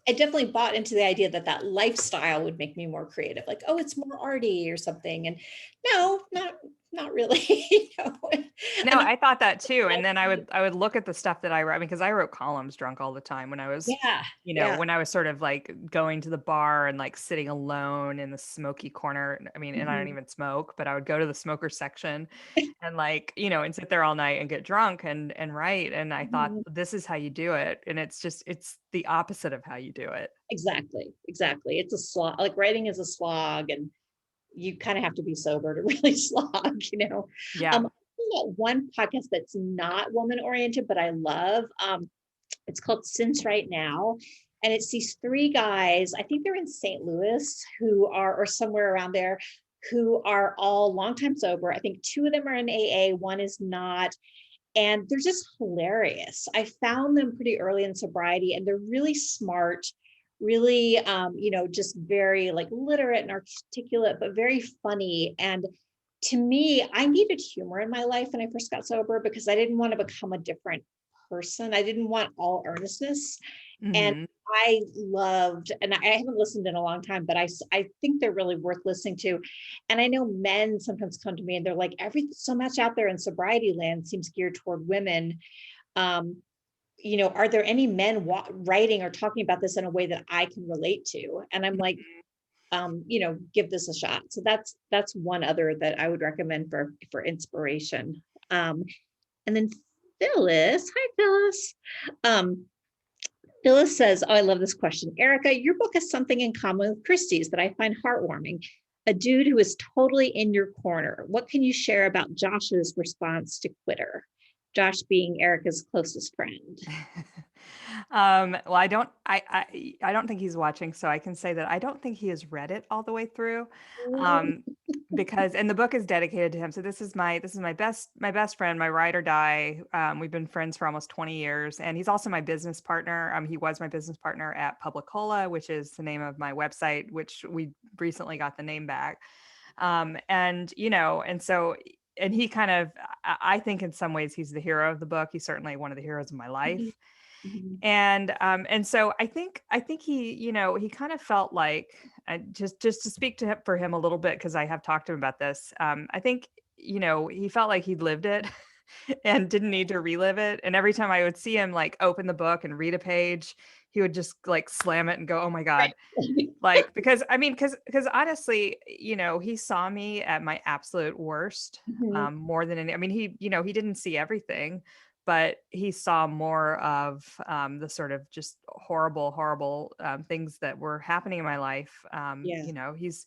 definitely bought into the idea that lifestyle would make me more creative. Like, oh, it's more arty or something. And no, not really. No, I thought that too. And then I would look at the stuff that I wrote, because I wrote columns drunk all the time when I was, when I was sort of like going to the bar and like sitting alone in the smoky corner. I mean, and I don't even smoke, but I would go to the smoker section and like, and sit there all night and get drunk and write. And I thought, this is how you do it. And it's the opposite of how you do it. Exactly. It's a slog. Like writing is a slog, and you kind of have to be sober to really slog, Yeah. One podcast that's not woman oriented, but I love, it's called Since Right Now. And it's these three guys, I think they're in St. Louis, who are, or somewhere around there, who are all longtime sober. I think 2 of them are in AA, 1 is not. And they're just hilarious. I found them pretty early in sobriety, and they're really smart, really, just very like literate and articulate, but very funny. And to me, I needed humor in my life when I first got sober because I didn't want to become a different person. I didn't want all earnestness. And Mhm. I loved, and I haven't listened in a long time, but I think they're really worth listening to. And I know men sometimes come to me and they're like, so much out there in sobriety land seems geared toward women. Um, are there any men writing or talking about this in a way that I can relate to? And I'm like, give this a shot. So that's one other that I would recommend for inspiration. And then Phyllis, hi Phyllis. Phyllis says, oh, I love this question. Erica, your book has something in common with Kristi's that I find heartwarming. A dude who is totally in your corner. What can you share about Josh's response to Quitter? Josh being Erica's closest friend. Well, I don't think he's watching, so I can say that I don't think he has read it all the way through. Um, because and the book is dedicated to him. So this is my best friend, my ride or die. We've been friends for almost 20 years, and he's also my business partner. He was my business partner at Publicola, which is the name of my website, which we recently got the name back. And he kind of, I think in some ways he's the hero of the book. He's certainly one of the heroes of my life. Mhm. And so I think he, he kind of felt like, just to speak to him for him a little bit, because I have talked to him about this. I think, he felt like he'd lived it and didn't need to relive it. And every time I would see him like open the book and read a page, he would just like slam it and go, "Oh my God." Like, because honestly, he saw me at my absolute worst, Mhm. more than any, I mean, he didn't see everything, but he saw more of, the sort of just horrible, things that were happening in my life. Yeah. He's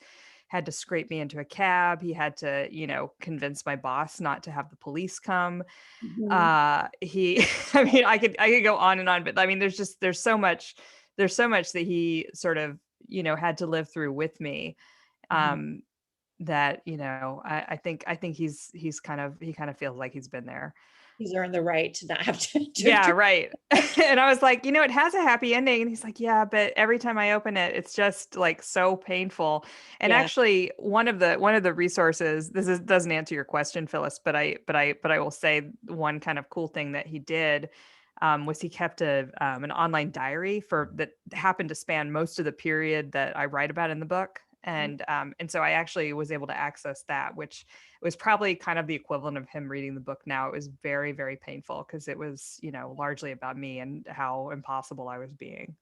had to scrape me into a cab. He had to, convince my boss not to have the police come. Mhm. He, I mean, I could go on and on, but I mean, there's so much that he sort of, had to live through with me. Mhm. Um, that, I think he kind of feels like he's been there. He's earned the right to not have Yeah, right. And I was like, it has a happy ending. And he's like, yeah, but every time I open it, it's just like so painful. And yeah. actually, one of the resources, doesn't answer your question, Phyllis, but I will say one kind of cool thing that he did, was he kept an online diary that happened to span most of the period that I write about in the book. And so I actually was able to access that, which was probably kind of the equivalent of him reading the book now. It was very, very painful because it was, largely about me and how impossible I was being.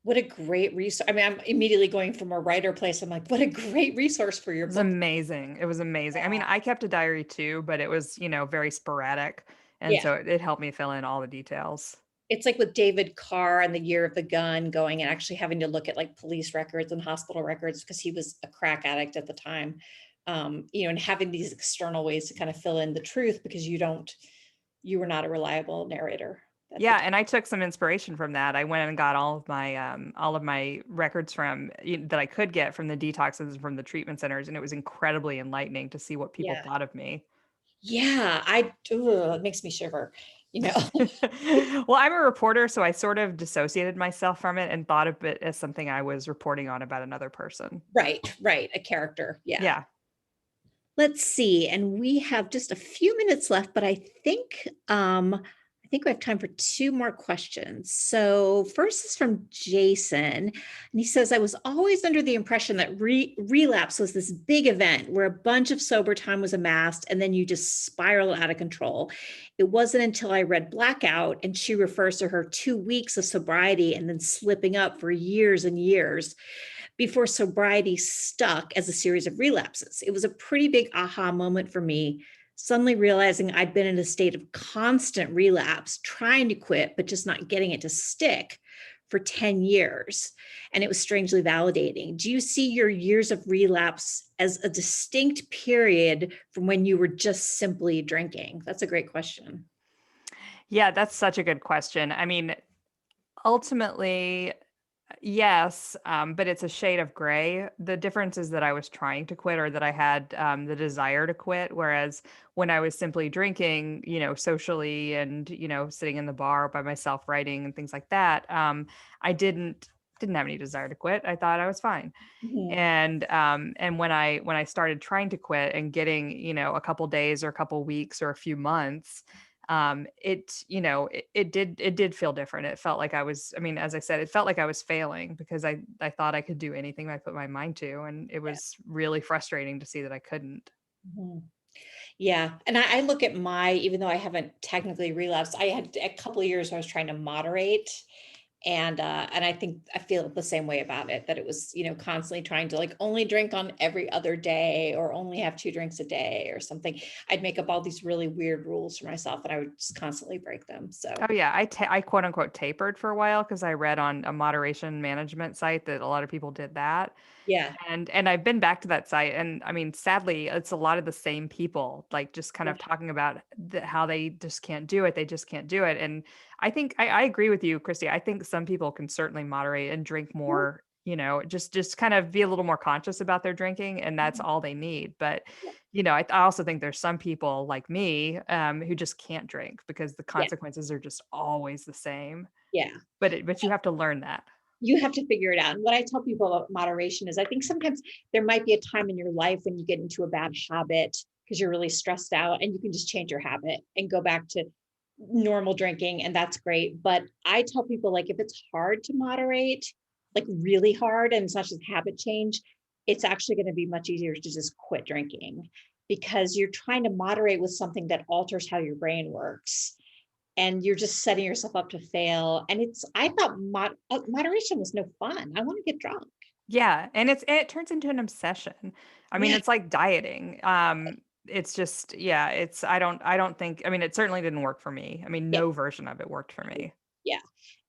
What a great resource. I mean, I'm immediately going from a writer place. I'm like, what a great resource for your It was book. amazing. It was amazing. I mean, I kept a diary too, but it was, very sporadic. And Yeah. so it helped me fill in all the details. It's like with David Carr and the Year of the Gun, going and actually having to look at like police records and hospital records because he was a crack addict at the time. And having these external ways to kind of fill in the truth because you were not a reliable narrator at the Yeah, time. and I took some inspiration from that. I went and got all of my records that I could get from the detoxes and from the treatment centers, and it was incredibly enlightening to see what people Yeah. thought of me. Yeah. It makes me shiver, you know. Well, I'm a reporter, so I sort of dissociated myself from it and thought of it as something I was reporting on about another person. Right. A character. Yeah. Yeah. Let's see. And we have just a few minutes left, but I think we have time for 2 more questions. So first is from Jason, and he says, I was always under the impression that relapse was this big event where a bunch of sober time was amassed and then you just spiral out of control. It wasn't until I read Blackout, and she refers to her 2 weeks of sobriety and then slipping up for years and years before sobriety stuck as a series of relapses. It was a pretty big aha moment for me, suddenly realizing I'd been in a state of constant relapse, trying to quit, but just not getting it to stick for 10 years. And it was strangely validating. Do you see your years of relapse as a distinct period from when you were just simply drinking? That's a great question. Yeah, that's such a good question. I mean, ultimately, Yes, but it's a shade of gray. The difference is that I was trying to quit, or that I had the desire to quit. Whereas when I was simply drinking, socially, and sitting in the bar by myself writing and things like that, I didn't have any desire to quit. I thought I was fine. Mhm. And when I started trying to quit and getting, a couple days or a couple weeks or a few months, it did feel different. It felt like as I said, it felt like I was failing, because I thought I could do anything I put my mind to, and it Yeah. was really frustrating to see that I couldn't. Mhm. Yeah. And I look at even though I haven't technically relapsed, I had a couple of years where I was trying to moderate. And I think I feel the same way about it, that it was, constantly trying to like only drink on every other day, or only have 2 drinks a day or something. I'd make up all these really weird rules for myself, and I would just constantly break them. So Oh yeah, I quote unquote tapered for a while, because I read on a moderation management site that a lot of people did that. yeah. And I've been back to that site, and I mean, sadly, it's a lot of the same people, like, just kind Yeah. of talking about how they just can't do it. They just can't do it. And I think I agree with you, Kristi. I think some people can certainly moderate and drink more, just kind of be a little more conscious about their drinking, and that's all they need. But I also think there's some people like me, who just can't drink, because the Yeah. consequences are just always the same. Yeah. But you have to learn that. You have to figure it out. And what I tell people about moderation is, I think sometimes there might be a time in your life when you get into a bad habit because you're really stressed out, and you can just change your habit and go back to normal drinking. And that's great. But I tell people, like, if it's hard to moderate, like really hard, and it's not just habit change, it's actually going to be much easier to just quit drinking, because you're trying to moderate with something that alters how your brain works, and you're just setting yourself up to fail. And I thought moderation was no fun. I want to get drunk. Yeah, and it turns into an obsession. I mean, Yeah. it's like dieting. It's just, yeah, I don't think, I mean, it certainly didn't work for me. I mean, Yeah. no version of it worked for me. Yeah.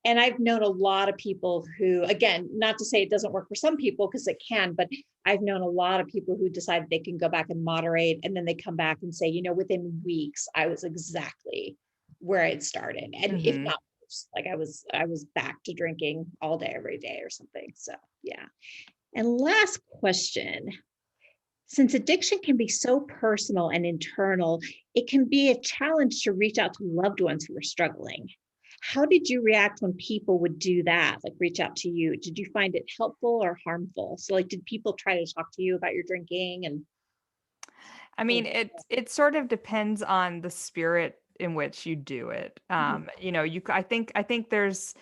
And I've known a lot of people who, again, not to say it doesn't work for some people, because it can, but I've known a lot of people who decided they can go back and moderate. And then they come back and say, within weeks, I was exactly where I'd started. And if Hmm. not worse, like I was back to drinking all day, every day or something. So yeah. And last question. Since addiction can be so personal and internal, it can be a challenge to reach out to loved ones who are struggling. How did you react when people would do that, like reach out to you? Did you find it helpful or harmful? So, like, did people try to talk to you about your drinking and I things? mean, it sort of depends on the spirit in which you do it. Mhm. I think there's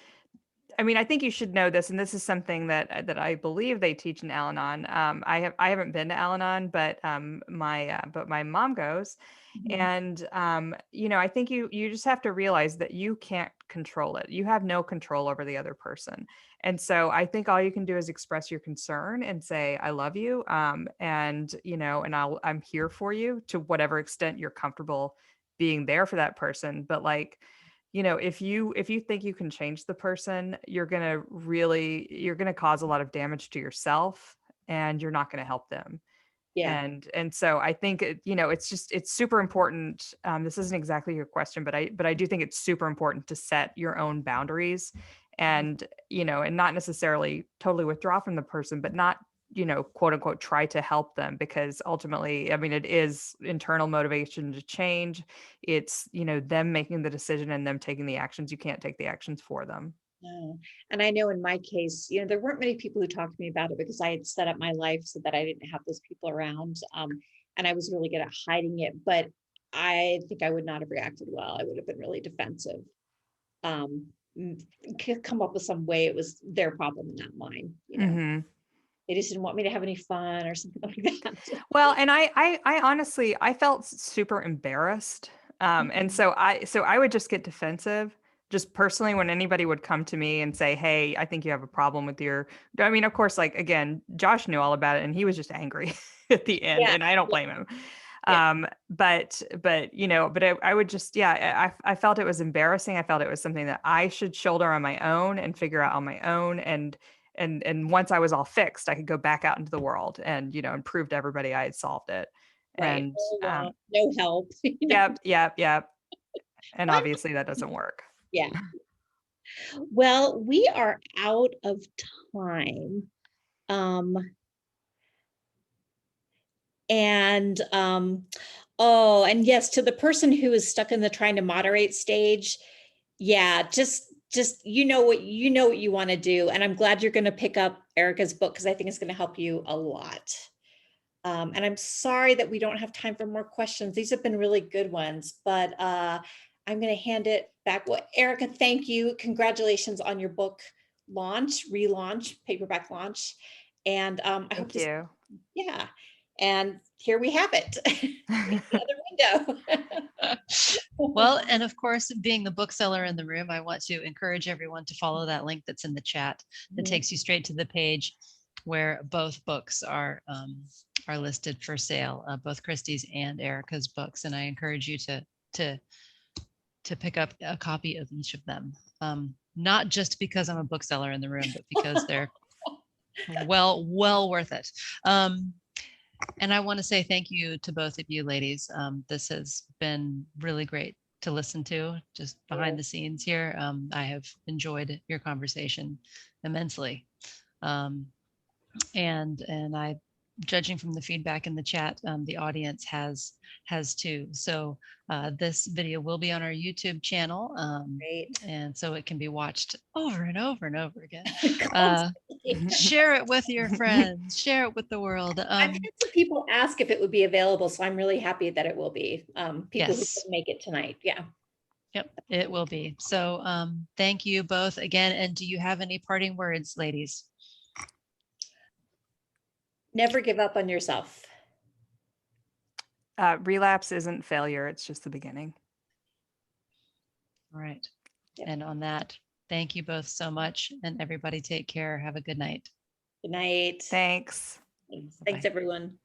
I mean, I think you should know this, and this is something that I believe they teach in Al-Anon. I haven't been to Al-Anon, but my mom goes, Mhm. and I think you just have to realize that you can't control it. You have no control over the other person, and so I think all you can do is express your concern and say, "I love you," and I'm here for you to whatever extent you're comfortable being there for that person. But like, if you think you can change the person, you're gonna cause a lot of damage to yourself, and you're not gonna help them. Yeah. And so I think it's super important. This isn't exactly your question, but I do think it's super important to set your own boundaries, and and not necessarily totally withdraw from the person, but not quote unquote try to help them, because ultimately, I mean, it is internal motivation to change. It's them making the decision and them taking the actions. You can't take the actions for them. No. And I know in my case, there weren't many people who talked to me about it, because I had set up my life so that I didn't have those people around. And I was really good at hiding it, but I think I would not have reacted well. I would have been really defensive. Um, come up with some way it was their problem and not mine. Hmm. They just didn't want me to have any fun or something like that. Well, and I honestly, I felt super embarrassed. And so I would just get defensive, just personally, when anybody would come to me and say, "Hey, I think you have a problem with your," I mean, of course, like, again, Josh knew all about it, and he was just angry at the end, Yeah, and I don't yeah, blame him. yeah, But I would just, yeah, I felt it was embarrassing. I felt it was something that I should shoulder on my own and figure out on my own. And once I was all fixed, I could go back out into the world and prove to everybody I had solved it. right. And No help. yep, yep, yep. And Well, obviously that doesn't work. yeah. Well, we are out of time. Um, and oh, and yes, to the person who is stuck in the trying to moderate stage, yeah, just what you want to do. And I'm glad you're going to pick up Erica's book because I think it's going to help you a lot. And I'm sorry that we don't have time for more questions. These have been really good ones, but I'm going to hand it back. Well, Erica, thank you. Congratulations on your book relaunch, paperback launch. And I hope Thank you. yeah. And here we have it. The other window. Well, and of course, being the bookseller in the room, I want to encourage everyone to follow that link that's in the chat that takes you straight to the page where both books are listed for sale, both Kristi's and Erica's books. And I encourage you to pick up a copy of each of them. Not just because I'm a bookseller in the room, but because they're well worth it. And I want to say thank you to both of you ladies. This has been really great to listen to just behind the scenes here. I have enjoyed your conversation immensely. And I, judging from the feedback in the chat, the audience has too. So this video will be on our YouTube channel. Great. And so it can be watched over and over and over again. Share it with your friends, share it with the world. I've had some people ask if it would be available, so I'm really happy that it will be. People who Yes. couldn't make it tonight. Yeah. Yep, it will be. So thank you both again. And do you have any parting words, ladies? Never give up on yourself. Relapse isn't failure. It's just the beginning. All right. Yep. And on that, thank you both so much. And everybody take care. Have a good night. Good night. Thanks. Thanks, everyone.